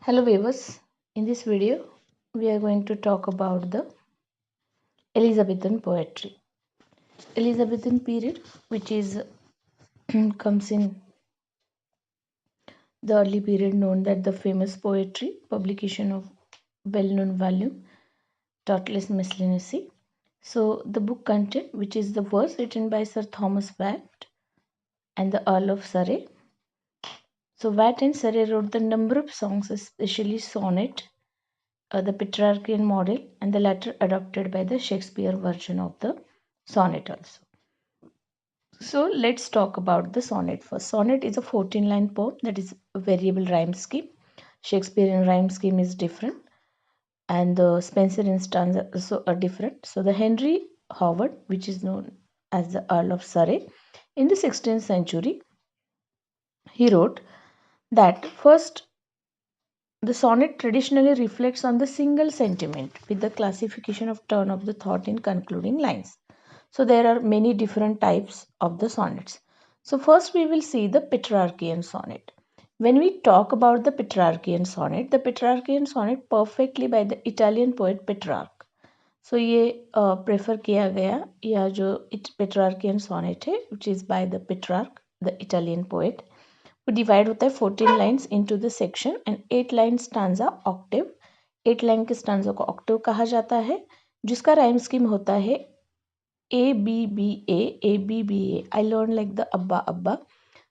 Hello viewers, in this video we are going to talk about the Elizabethan poetry. Elizabethan period, which is comes in the early period known that the famous poetry, publication of well-known volume Tautless Miscellaneous. So the book content, which is the verse written by Sir Thomas Watt and the Earl of Surrey. So Watt and Surrey wrote the number of songs, especially sonnet, the Petrarchian model, and the latter adopted by the Shakespeare version of the sonnet also. So let's talk about the sonnet first. Sonnet is a 14-line poem that is a variable rhyme scheme. Shakespearean rhyme scheme is different, and the Spencerian stanza also are different. So the Henry Howard, which is known as the Earl of Surrey, in the 16th century, he wrote that first the sonnet traditionally reflects on the single sentiment with the classification of turn of the thought in concluding lines. So there are many different types of the sonnets. So first we will see the Petrarchian sonnet. When we talk about the Petrarchian sonnet perfectly by the Italian poet Petrarch. So ये prefer किया गया यह जो Petrarchian sonnet है which is by the Petrarch, the Italian poet. वो divide होता है 14 lines into the section and 8 line stanza Octave. 8 line के स्टांजा को ऑक्टेव कहा जाता है जिसका राइम स्कीम होता है A B B A A B B A. I learned like the Abba Abba.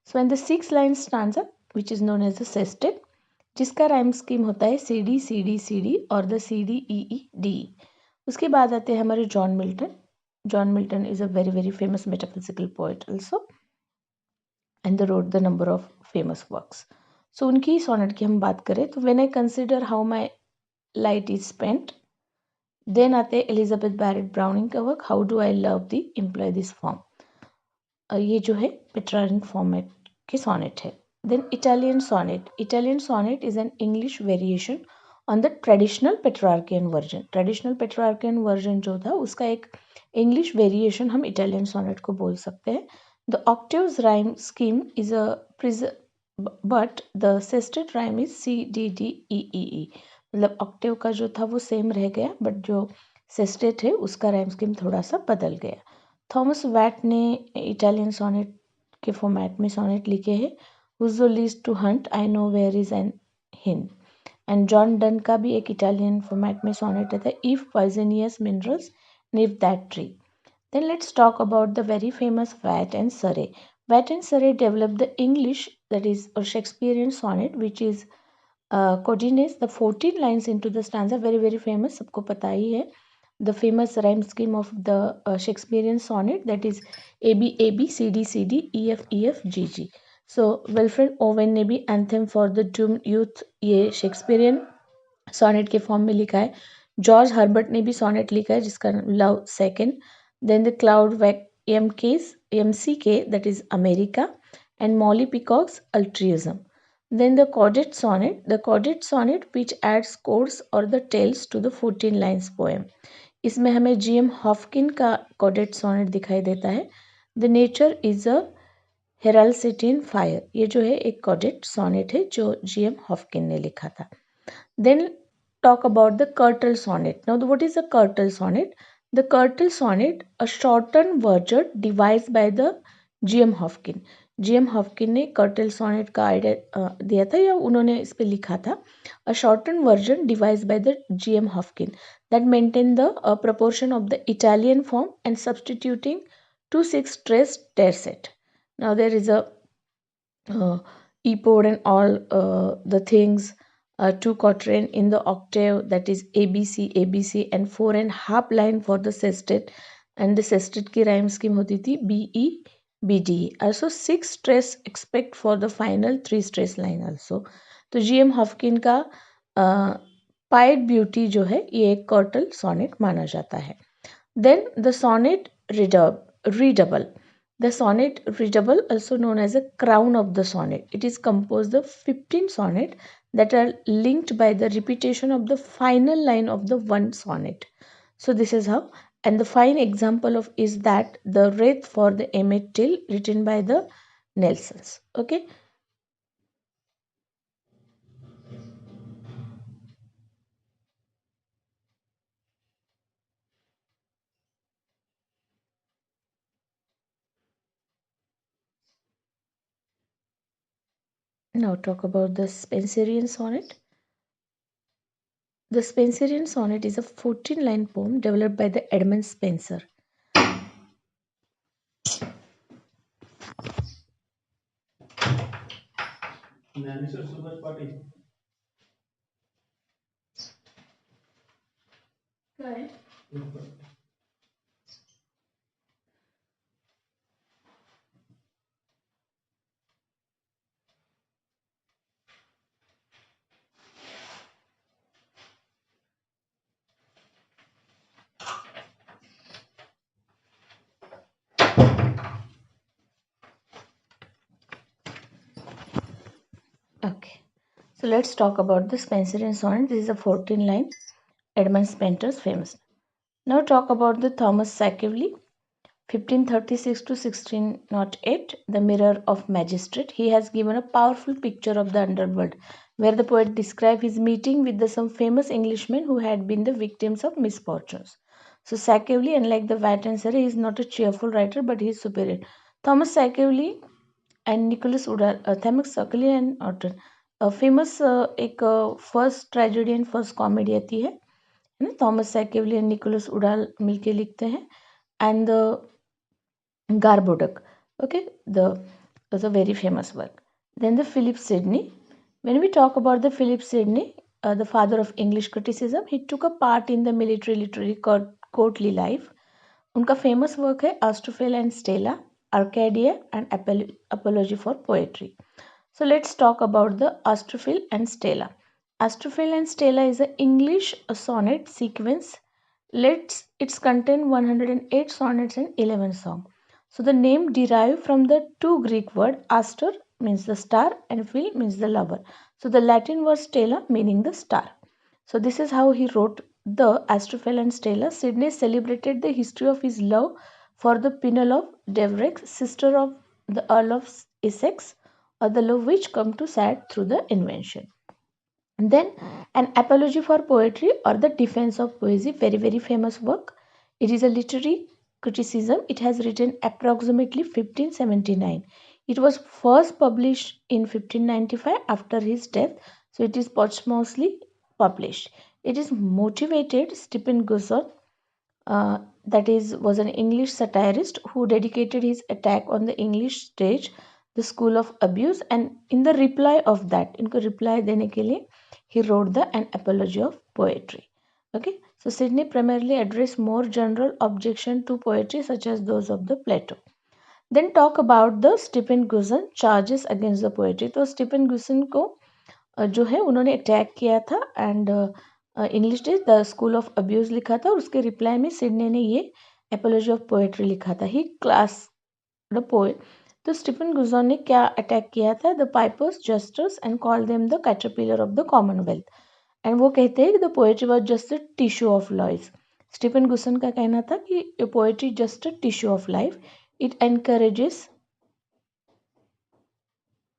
So in the 6 line stanza which is known as the sestet जिसका rhyme scheme होता है C D C D C D और the C D E E D. उसके बाद आते हैं हमारे John Milton. John Milton is a very famous metaphysical poet also and they wrote the number of famous works. So उनकी sonnet की हम बात करें तो when I consider how my light is spent, then आते एलिजाबेथ बैरेट ब्राउनिंग का work how do I love thee employ this form. ये जो है पेट्रारियन फॉर्मेट के सोनेट है. Then Italian sonnet is an English variation on the traditional Petrarchan version. Traditional Petrarchan version जो था उसका एक इंग्लिश वेरिएशन हम इटालियन सोनेट को बोल सकते हैं. The octave's rhyme scheme is but the sestet rhyme is CDDEEE. मतलब ऑक्टेव का जो था वो सेम रह गया बट जो सेस्टेट है उसका राइम स्कीम थोड़ा सा बदल गया. थॉमस वैट ने इटालियन सोनेट के फॉर्मेट में सोनेट लिखे हैं. Whoso list to hunt I know where is an hind. And John Donne का भी एक इटालियन फॉर्मेट में सोनेट रहता है if poisonous minerals and if that tree. Then let's talk about the very famous Watt and Surrey. Watt and Surrey developed the English, that is a Shakespearean sonnet, which is coordinates the 14 lines into the stanza. Very famous, सबको पता ही है. The famous rhyme scheme of the Shakespearean sonnet, that is AB AB CD CD EF EF GG. So Wilfred Owen ने भी anthem for the doomed youth ये Shakespearean sonnet के form में लिखा है. जॉर्ज हर्बर्ट ने भी सोनेट लिखा है जिसका love second. Then the cloud MCK that is America and Molly Peacock's altruism. Then the Caudette sonnet which adds chords or the tales to the 14 lines poem. इसमें हमें GM हॉफकिन का Caudette sonnet दिखाई देता है. The nature is a Heralcitian fire. ये जो है एक Caudette sonnet है जो GM हॉफकिन ने लिखा था. Then talk about the curtal sonnet. Now, what is a curtal sonnet? The curtal sonnet, a shortened version devised by the GM Hopkins. GM Hopkins ने curtal sonnet का आइडिया दिया था या उन्होंने इस पे लिखा था. A shortened version devised by the GM Hopkins that maintain the proportion of the Italian form and substituting 2/6 stressed tercet. Now there is a epode and all the things. 2 quatrain in the octave, that is ABC ABC, and 4.5 line for the sestet, and the sestet की rhyme scheme होती थी BE BDE. Also 6 stress expect for the final 3 stress line also. तो GM हॉफकिन का pied beauty जो है ये एक curtail sonnet माना जाता है. Then the sonnet redouble. The sonnet redouble, also known as a crown of the sonnet. It is composed of 15 sonnets that are linked by the repetition of the final line of the one sonnet. So this is how. And the fine example of is that the wreath for the Emmett Till written by the Nelsons. Okay. Now talk about the Spenserian sonnet. The Spenserian sonnet is a 14-line poem developed by the Edmund Spenser. Right. Okay. So let's talk about the Spenserian sonnet. This is a 14-line Edmund Spenser's famous. Now talk about the Thomas Sackeville, 1536 to 1608, The Mirror of Magistrate. He has given a powerful picture of the underworld, where the poet describes his meeting with some famous Englishmen who had been the victims of misfortunes. So Sackeville, unlike the Wight and Surrey, is not a cheerful writer, but he is superior. Thomas Sackeville and Nicholas Udall, Thomas Sackeville and Orton. Famous एक first tragedy and first comedy आती है ना, Thomas Sackville and Nicholas Udall मिलके लिखते हैं, and Garbodok. Okay, the was a very famous work. Then the Philip Sidney. When we talk about the Philip Sidney, the father of English criticism, he took a part in the military literary courtly life. उनका famous work है Astrophel and Stella, Arcadia and Apology for Poetry. So let's talk about the Astrophel and Stella. Astrophel and Stella is an English sonnet sequence. It's contain 108 sonnets and 11 songs. So the name derived from the two Greek words Astor means the star and Phil means the lover. So the Latin word Stella meaning the star. So this is how he wrote the Astrophel and Stella. Sidney celebrated the history of his love for the Penelope Devereux, sister of the Earl of Essex, or the love which come to sad through the invention. And then an apology for poetry or the defense of poesy, very famous work. It is a literary criticism. It has written approximately 1579. It was first published in 1595 after his death, so it is posthumously published. It is motivated Stephen Guzzon, was an English satirist who dedicated his attack on the English stage, the school of abuse, and in the reply of that, इनको reply देने के लिए he wrote an apology of poetry. Okay, so Sidney primarily addressed more general objection to poetry such as those of the Plato. Then talk about the Stephen Guzzon charges against the poetry. तो Stephen Guzzon को जो है उन्होंने attack किया था and English day the school of abuse लिखा था और उसके रिप्लाई में सिडनी ने ये एपोलॉजी ऑफ पोएट्री लिखा था. He class the poet. तो स्टीफन गुजॉन ने क्या अटैक किया था? The pipers jesters and call them the caterpillar of the commonwealth. And वो कहते हैं कि the poetry was just a tissue of life. Stephen Gosson का कहना था कि poetry just a tissue of life. It encourages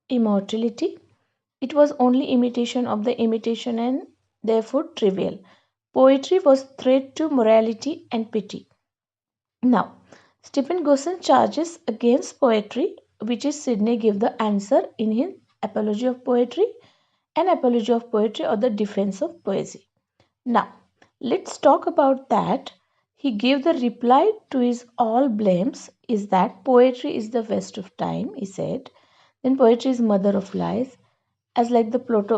immortality. It was only imitation of the imitation and therefore trivial. Poetry was threat to morality and pity. Now, Stephen Gosson charges against poetry, which is Sidney give the answer in his Apology of Poetry and Apology of Poetry or the Defense of Poesy. Now, let's talk about that. He gave the reply to his all blames is that poetry is the waste of time, he said. Then poetry is mother of lies, as like the Plato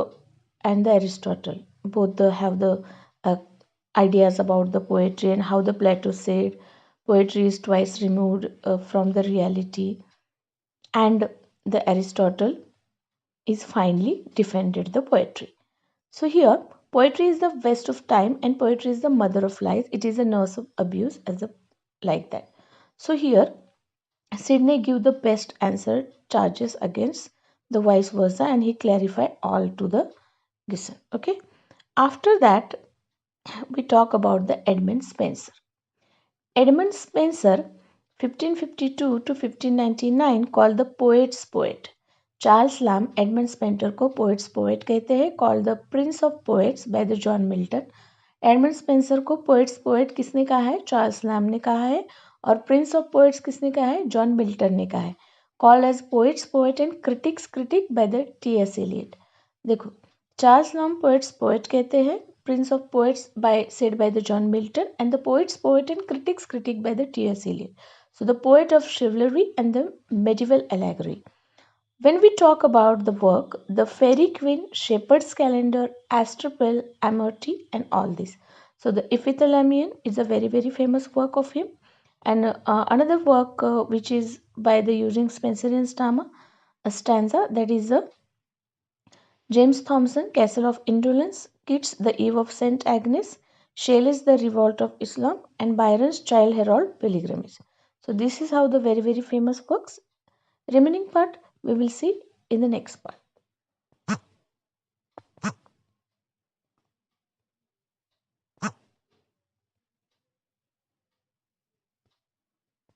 and the Aristotle. Both have the ideas about the poetry and how the Plato said poetry is twice removed from the reality, and the Aristotle is finally defended the poetry. So here poetry is the waste of time and poetry is the mother of lies. It is a nurse of abuse as a like that. So here Sidney give the best answer charges against the vice versa and he clarified all to the Gisson. Okay. After that we talk about the Edmund Spenser. Edmund Spenser 1552 to 1599 called the poet's poet. Charles लाम Edmund स्पेंटर को poets poet कहते हैं. Called the Prince of poets by the John Milton. Edmund Spenser को poets poet किसने कहा है? Charles लाम ने कहा है. और प्रिंस ऑफ पोएट्स किसने कहा है? जॉन मिल्टन ने कहा है. called as Poet's Poet and Critic's Critic by the T.S. Eliot. देखो, चार्ल्स नाम पोएट्स पोएट कहते हैं, Prince of poets by said by the John Milton, and the poet's poet and critic's critic by the T.S. Eliot. So the poet of chivalry and the medieval allegory. When we talk about the work, the Fairy Queen, Shepherd's Calendar, Astrophel, Amorti, and all this. So the Iphythalamion is a very very famous work of him, and another work which is by the using Spencer and Stammer, a stanza that is the James Thomson, Castle of Indolence, Keats, The Eve of St. Agnes, Shelley's The Revolt of Islam, and Byron's Childe Harold Pilgrimage. So this is how the very very famous works. Remaining part we will see in the next part.